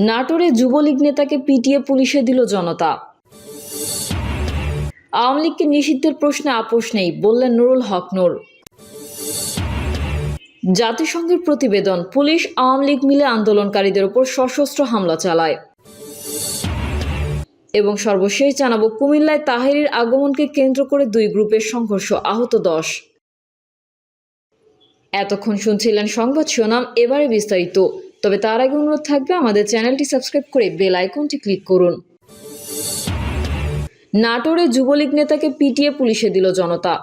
নাটোরে যুবলীগ নেতাকে পিটিয়ে পুলিশে দিল জনতা। আওয়ামী লীগকে নিষিদ্ধের প্রশ্নে আপোষ নেই বললেন নুরুল হক নূর। জাতিসংঘের প্রতিবেদন, পুলিশ আওয়ামী লীগ মিলে আন্দোলনকারীদের উপর সশস্ত্র হামলা চালায়। এবং সর্বশেষ জানাবো, কুমিল্লায় তাহেরীর আগমনকে কেন্দ্র করে দুই গ্রুপের সংঘর্ষ, আহত 10। এতক্ষণ শুনছিলেন সংবাদ শিরোনাম, এবারে বিস্তারিত। তবে তার আগে অনুরোধ থাকবে আমাদের চ্যানেলটি সাবস্ক্রাইব করে বেল আইকনটি ক্লিক করুন। নাটোরে যুবলীগ নেতাকে পিটিয়ে পুলিশে দিল জনতা।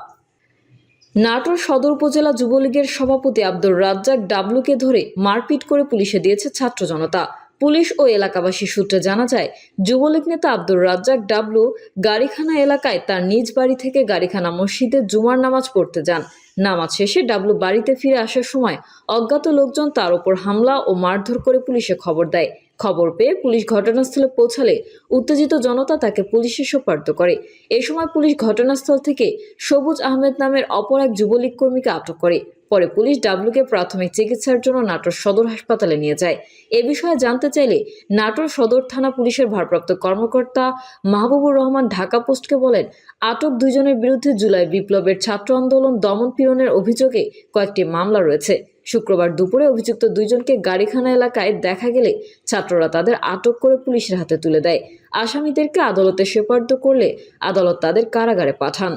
নাটোর সদর উপজেলা যুবলীগের সভাপতি আব্দুর রাজ্জাক ডাবলুকে ধরে মারপিট করে পুলিশে দিয়েছে ছাত্র জনতা। পুলিশ ও এলাকাবাসী সূত্রে জানা যায়, যুবলীগ নেতা আব্দুর রাজ্জাক ডাবলু গাড়িখানা এলাকায় তার নিজ বাড়ি থেকে গাড়িখানা মসজিদে জুমার নামাজ পড়তে যান। নামাজ শেষে ডাবলু বাড়িতে ফিরে আসার সময় অজ্ঞাত লোকজন তার উপর হামলা ও মারধর করে পুলিশে খবর দেয়। খবর পেয়ে পুলিশ ঘটনাস্থলে পৌঁছালে উত্তেজিত জনতা তাকে পুলিশে সোপর্দ করে। এ সময় পুলিশ ঘটনাস্থল থেকে সবুজ আহমেদ নামের অপর এক যুবলীগ কর্মীকে আটক করে। পরে পুলিশ ডাবলুকে প্রাথমিক চিকিৎসার জন্য নাটোর সদর হাসপাতালে নিয়ে যায়। এ বিষয়ে জানতে চাইলে নাটোর সদর থানা পুলিশের ভারপ্রাপ্ত কর্মকর্তা মাহবুবুর রহমান ঢাকা পোস্টকে বলেন, আটক দুইজনের বিরুদ্ধে জুলাই বিপ্লবের ছাত্র আন্দোলন দমন পীড়নের অভিযোগে কয়েকটি মামলা রয়েছে। শুক্রবার দুপুরে অভিযুক্ত দুইজনকে গাড়িখানা এলাকায় দেখা গেলে ছাত্ররা তাদের আটক করে পুলিশের হাতে তুলে দেয়। আসামিদেরকে আদালতে সোপর্দ করলে আদালত তাদের কারাগারে পাঠান।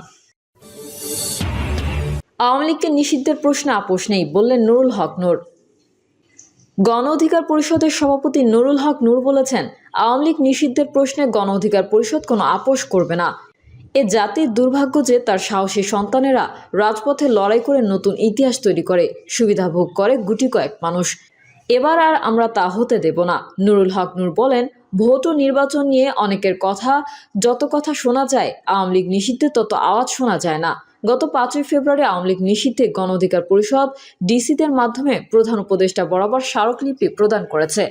আওয়ামী লীগকে নিষিদ্ধের প্রশ্নে আপোষ নেই বললেন নুরুল হক নূর। গণ অধিকার পরিষদের সভাপতি নুরুল হক নূর বলেছেন, আওয়ামী লীগ নিষিদ্ধের প্রশ্নে গণ অধিকার পরিষদ কোনো আপোষ করবে না। এ জাতির দুর্ভাগ্য যে তার সাহসী সন্তানেরা রাজপথে লড়াই করে নতুন ইতিহাস তৈরি করে, সুবিধা ভোগ করে গুটি কয়েক মানুষ। এবার আর আমরা তা হতে দেব না। নুরুল হক নূর বলেন, ভোট ও নির্বাচন নিয়ে অনেকের কথা, যত কথা শোনা যায়, আওয়ামী লীগ নিষিদ্ধে তত আওয়াজ শোনা যায় না। গত 5ই ফেব্রুয়ারি আওয়ামী লীগ নিষিদ্ধে গণ অধিকার পরিষদ ডিসিদের মাধ্যমে প্রধান উপদেষ্টা বরাবর স্মারকলিপি প্রদান করেছে।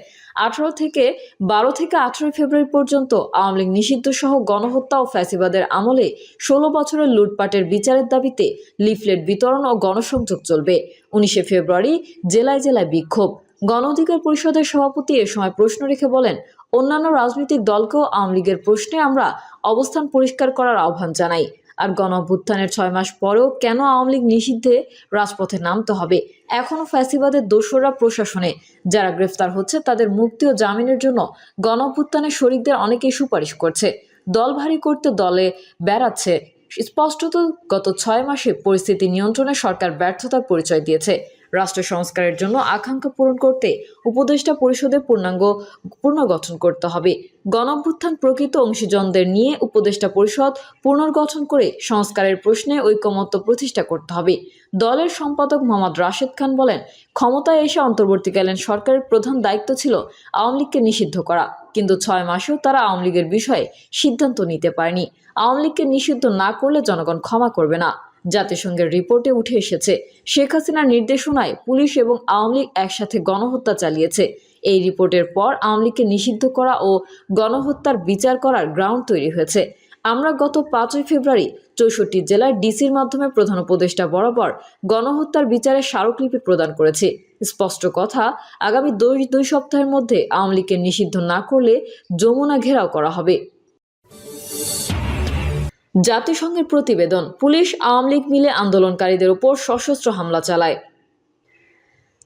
12 থেকে 18 ফেব্রুয়ারি পর্যন্ত আওয়ামী লীগ নিষিদ্ধ সহ গণহত্যা ও ফ্যাসিবাদের আমলে 16 বছরের লুটপাটের বিচারের দাবিতে লিফলেট বিতরণ ও গণসংযোগ চলবে। 19 ফেব্রুয়ারি জেলায় জেলায় বিক্ষোভ। গণ অধিকার পরিষদের সভাপতি এ সময় প্রশ্ন রেখে বলেন, অন্যান্য রাজনৈতিক দলকেও আওয়ামী লীগের প্রশ্নে আমরা অবস্থান পরিষ্কার করার আহ্বান জানাই। আর গণ অভ্যুত্থানের 6 মাস পরেও কেন আওয়ামী লীগ নিষিদ্ধে রাজপথে নামতে হবে? এখনও ফ্যাসিবাদের দোসররা প্রশাসনে যারা গ্রেফতার হচ্ছে তাদের মুক্তি ও জামিনের জন্য গণ অভ্যুত্থানের শরিকদের অনেকেই সুপারিশ করছে। দল ভারী করতে দলে বেড়াচ্ছে। স্পষ্টত গত 6 মাসে পরিস্থিতি নিয়ন্ত্রণে সরকার ব্যর্থতার পরিচয় দিয়েছে। রাষ্ট্র সংস্কারের জন্য আকাঙ্ক্ষা পূরণ করতে উপদেষ্টা পরিষদের পুনর্গঠন করতে হবে। গণঅভ্যুত্থান প্রকৃত অংশীজনদের নিয়ে উপদেষ্টা পরিষদ পুনর্গঠন করে সংস্কারের প্রশ্নে ঐকমত্য প্রতিষ্ঠা করতে হবে। দলের সম্পাদক মোহাম্মদ রাশেদ খান বলেন, ক্ষমতায় এসে অন্তর্বর্তীকালীন সরকারের প্রধান দায়িত্ব ছিল আওয়ামী লীগকে নিষিদ্ধ করা, কিন্তু 6 মাসেও তারা আওয়ামী লীগের বিষয়ে সিদ্ধান্ত নিতে পারেনি। আওয়ামী লীগকে নিষিদ্ধ না করলে জনগণ ক্ষমা করবে না। জাতিসংঘের রিপোর্টে উঠে এসেছে, শেখ হাসিনার নির্দেশনায় পুলিশ এবং আওয়ামী লীগ একসাথে গণহত্যা চালিয়েছে। এই রিপোর্টের পর আওয়ামী লীগকে নিষিদ্ধ করা ও গণহত্যার বিচার করার গ্রাউন্ড তৈরি হয়েছে। আমরা গত 5ই ফেব্রুয়ারি 64 জেলার ডিসির মাধ্যমে প্রধান উপদেষ্টা বরাবর গণহত্যার বিচারের স্মারকলিপি প্রদান করেছি। স্পষ্ট কথা, আগামী 2 সপ্তাহের মধ্যে আওয়ামী লীগকে নিষিদ্ধ না করলে যমুনা ঘেরাও করা হবে। জাতিসংঘের প্রতিবেদন, পুলিশ আওয়ামী লীগ মিলে আন্দোলনকারীদের উপর সশস্ত্র হামলা চালায়।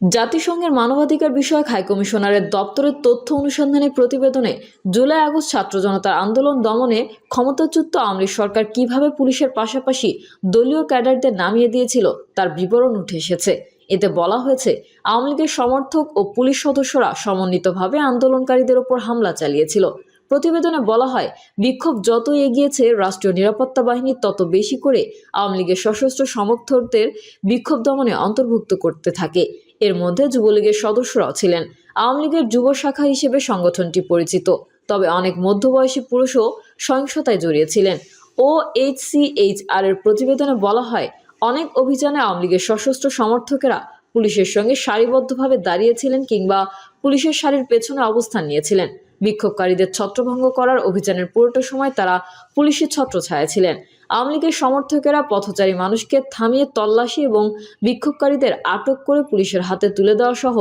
জাতিসংঘের মানবাধিকার বিষয়ক হাইকমিশনারের দপ্তরের তথ্য অনুসন্ধানী প্রতিবেদনে জুলাই আগস্ট ছাত্র জনতার আন্দোলন দমনে ক্ষমতাচ্যুত আওয়ামী লীগ সরকার কিভাবে পুলিশের পাশাপাশি দলীয় ক্যাডারদের নামিয়ে দিয়েছিল তার বিবরণ উঠে এসেছে। এতে বলা হয়েছে, আওয়ামী লীগের সমর্থক ও পুলিশ সদস্যরা সমন্বিতভাবে আন্দোলনকারীদের উপর হামলা চালিয়েছিল। প্রতিবেদনে বলা হয়, বিক্ষোভ যত এগিয়েছে রাষ্ট্রীয় নিরাপত্তা বাহিনী তত বেশি করে আওয়ামী লীগের সশস্ত্র সমর্থকদের বিক্ষোভ দমনে অন্তর্ভুক্ত করতে থাকে। এর মধ্যে যুবলীগের সদস্যরাও ছিলেন। আওয়ামী লীগের যুব শাখা হিসেবে সংগঠনটি পরিচিত, তবে অনেক মধ্যবয়সী পুরুষও সহিংসতায় জড়িয়েছিলেন। OHCHR এর প্রতিবেদনে বলা হয়, অনেক অভিযানে আওয়ামী লীগের সশস্ত্র সমর্থকেরা পুলিশের সঙ্গে সারিবদ্ধভাবে দাঁড়িয়েছিলেন কিংবা পুলিশের সারির পেছনে অবস্থান নিয়েছিলেন। বিক্ষোভকারীদের ছত্রভঙ্গ করার অভিযানের পুরোটা সময় তারা পুলিশের ছত্রছায়ায় ছিলেন। আওয়ামী লীগের সমর্থকেরা পথচারী মানুষকে থামিয়ে তল্লাশি এবং বিক্ষোভকারীদের আটক করে পুলিশের হাতে তুলে দেওয়া সহ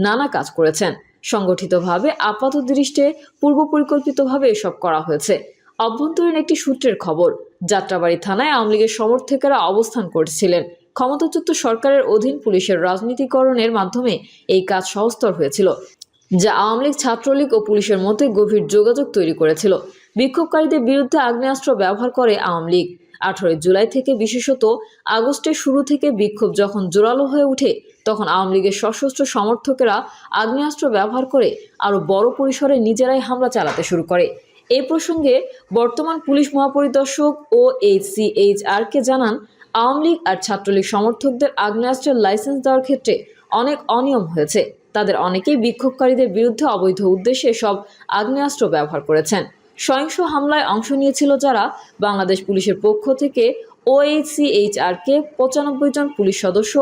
নানা কাজ করেছেন। সংগঠিতভাবে আপাতদৃষ্টে পূর্ব পরিকল্পিতভাবে এসব করা হয়েছে। অভ্যন্তরীণ একটি সূত্রের খবর, যাত্রাবাড়ী থানায় আওয়ামী লীগের সমর্থকেরা অবস্থান করছিলেন। ক্ষমতাচ্যুত সরকারের অধীন পুলিশের রাজনীতিকরণের মাধ্যমে এই কাজ সহজতর হয়েছিল, যা আওয়ামী লীগ, ছাত্রলীগ ও পুলিশের মধ্যে গভীর যোগাযোগ তৈরি করেছিল। বিক্ষোভকারীদের বিরুদ্ধে আগ্নেয়াস্ত্র ব্যবহার করে আওয়ামী লীগ। 18 জুলাই থেকে বিশেষত আগস্টের শুরু থেকে বিক্ষোভ যখন জোরালো হয়ে ওঠে, তখন আওয়ামী লীগের সশস্ত্র সমর্থকেরা আগ্নেয়াস্ত্র ব্যবহার করে আরও বড় পরিসরে নিজেরাই হামলা চালাতে শুরু করে। এই প্রসঙ্গে বর্তমান পুলিশ মহাপরিদর্শক OHCHR জানান, আওয়ামী লীগ আর ছাত্রলীগ সমর্থকদের আগ্নেয়াস্ত্রের লাইসেন্স দেওয়ার ক্ষেত্রে অনেক অনিয়ম হয়েছে। তাদের অনেকেই বিক্ষোভকারীদের বিরুদ্ধে অবৈধ উদ্দেশ্যে সব আগ্নেয়াস্ত্র ব্যবহার করেছেন। সহিংস হামলায় অংশ নিয়েছিল যারা, বাংলাদেশ পুলিশের পক্ষ থেকে OHCHR-কে 95 জন পুলিশ সদস্য,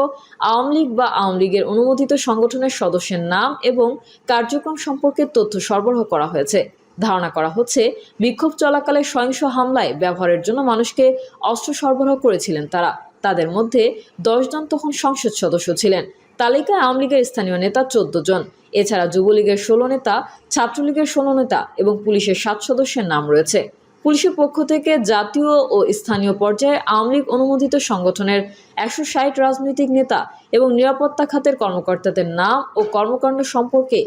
আওয়ামী লীগ বা আওয়ামী লীগের অনুমোদিত সংগঠনের সদস্যের নাম এবং কার্যক্রম সম্পর্কে তথ্য সরবরাহ করা হয়েছে। ধারণা করা হচ্ছে, বিক্ষোভ চলাকালে সহিংস হামলায় ব্যবহারের জন্য মানুষকে অস্ত্র সরবরাহ করেছিলেন তারা। তাদের মধ্যে 10 জন তখন সংসদ সদস্য ছিলেন। তালিকায় আওয়ামী লীগের স্থানীয় নেতা 14 জন, এছাড়া যুবলীগের 16 নেতা, ছাত্রলীগের 16 নেতা এবং পুলিশের 7 সদস্যের নাম রয়েছে। পুলিশের পক্ষ থেকে জাতীয় ও স্থানীয় পর্যায়ে আওয়ামী লীগ অনুমোদিত সংগঠনের 160 রাজনৈতিক নেতা এবং নিরাপত্তা খাতের কর্মকর্তাদের নাম ও কর্মকাণ্ড সম্পর্কে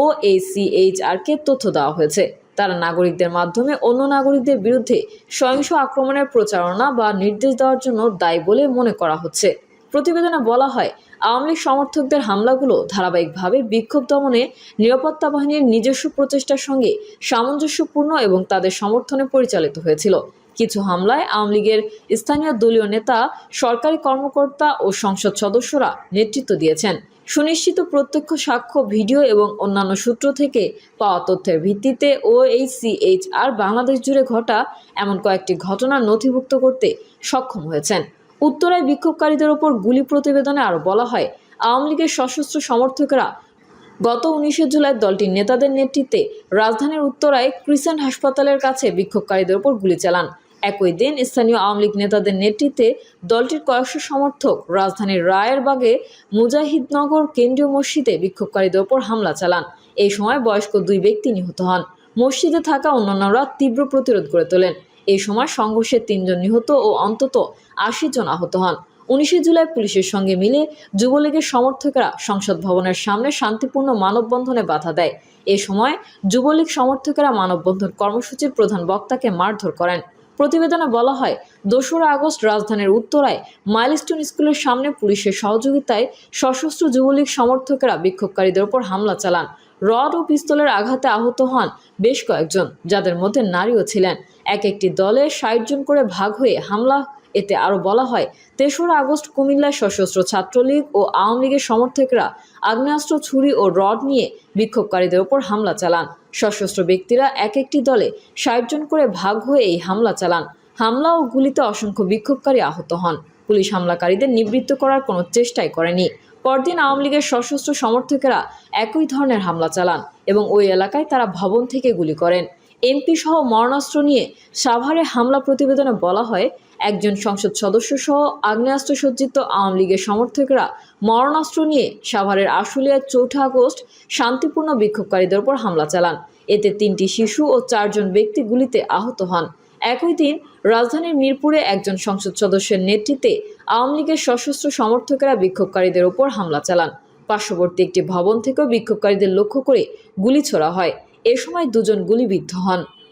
OHCHR-কে তথ্য দেওয়া হয়েছে। তারা নাগরিকদের মাধ্যমে অন্য নাগরিকদের বিরুদ্ধে সহিংস আক্রমণের প্রচারণা বা নির্দেশ দেওয়ার জন্য দায়ী বলে মনে করা হচ্ছে। প্রতিবেদনে বলা হয়, আওয়ামী লীগ সমর্থকদের হামলাগুলো ধারাবাহিকভাবে বিক্ষোভ দমনে নিরাপত্তা বাহিনীর নিজস্ব প্রচেষ্টার সঙ্গে সামঞ্জস্যপূর্ণ এবং তাদের সমর্থনে পরিচালিত হয়েছিল। কিছু হামলায় আওয়ামী লীগের স্থানীয় দলীয় নেতা, সরকারি কর্মকর্তা ও সংসদ সদস্যরা নেতৃত্ব দিয়েছেন। সুনিশ্চিত প্রত্যক্ষ সাক্ষ্য, ভিডিও এবং অন্যান্য সূত্র থেকে পাওয়া তথ্যের ভিত্তিতে OHCHR বাংলাদেশ জুড়ে ঘটা এমন কয়েকটি ঘটনা নথিভুক্ত করতে সক্ষম হয়েছেন। উত্তরায় বিক্ষোভকারীদের ওপর গুলি প্রতিবেদনে আরও বলা হয়, আওয়ামী লীগের সশস্ত্র সমর্থকেরা গত 19 জুলাই দলটির নেতাদের নেতৃত্বে রাজধানীর উত্তরায় ক্রিসেন্ট হাসপাতালের কাছে বিক্ষোভকারীদের ওপর গুলি চালান। একই দিন স্থানীয় আওয়ামী লীগ নেতাদের নেতৃত্বে দলটির কয়েকশো সমর্থক রাজধানীর রায়েরবাগে মুজাহিদনগর কেন্দ্রীয় মসজিদে বিক্ষোভকারীদের ওপর হামলা চালান। এই সময় বয়স্ক 2 ব্যক্তি নিহত হন। মসজিদে থাকা অন্যান্যরা তীব্র প্রতিরোধ গড়ে তোলেন। এই সময় সংঘর্ষে 3 জন নিহত ও অন্তত 80 জন আহত হন। 19 জুলাই পুলিশের সঙ্গে মিলে যুবলীগের সমর্থকেরা সংসদ ভবনের সামনে শান্তিপূর্ণ মানববন্ধনে বাধা দেয়। এ সময় যুবলীগ সমর্থকেরা মানববন্ধন কর্মসূচির প্রধান বক্তাকে মারধর করেন। প্রতিবেদনে বলা হয়, 2 আগস্ট রাজধানীর উত্তরায় মাইলস্টোন স্কুলের সামনে পুলিশের সহযোগিতায় সশস্ত্র যুবলীগ সমর্থকেরা বিক্ষোভকারীদের ওপর হামলা চালান। রড ও পিস্তলের আঘাতে আহত হন বেশ কয়েকজন, যাদের মধ্যে নারীও ছিলেন। একটি দলে 60 জন করে ভাগ হয়ে হামলা। এতে আরও বলা হয়, 3 আগস্ট কুমিল্লায় সশস্ত্র ছাত্রলীগ ও আওয়ামী লীগের সমর্থকরা আগ্নেয়াস্ত্র, ছুরি ও রড নিয়ে বিক্ষোভকারীদের ওপর হামলা চালান। সশস্ত্র ব্যক্তিরা একটি দলে 60 জন করে ভাগ হয়ে এই হামলা চালান। হামলা ও গুলিতে অসংখ্য বিক্ষোভকারী আহত হন। পুলিশ হামলাকারীদের নিবৃত্ত করার কোনো চেষ্টাই করেনি। পরদিন আওয়ামী লীগের সশস্ত্র সমর্থকেরা একই ধরনের হামলা চালান এবং ওই এলাকায় তারা ভবন থেকে গুলি করেন। এমপি সহ মরণাস্ত্র নিয়ে সাভারে হামলা। প্রতিবেদনে বলা হয়, একজন সংসদ সদস্য সহ আগ্নেয়াস্ত্র সজ্জিত আওয়ামী লীগের সমর্থকরা মরণাস্ত্র নিয়ে সাভারের আশুলিয়ায় 4 আগস্ট শান্তিপূর্ণ বিক্ষোভকারীদের উপর হামলা চালান। এতে 3টি শিশু ও 4 জন ব্যক্তি গুলিতে আহত হন। একই দিন রাজধানীর মিরপুরে একজন সংসদ সদস্যের নেতৃত্বে আওয়ামী লীগের সশস্ত্র সমর্থকেরা বিক্ষোভকারীদের ওপর হামলা চালান। পার্শ্ববর্তী একটি ভবন থেকেও বিক্ষোভকারীদের লক্ষ্য করে গুলি ছোড়া হয়। এ সময় 2 জন গুলিবিদ্ধ হন।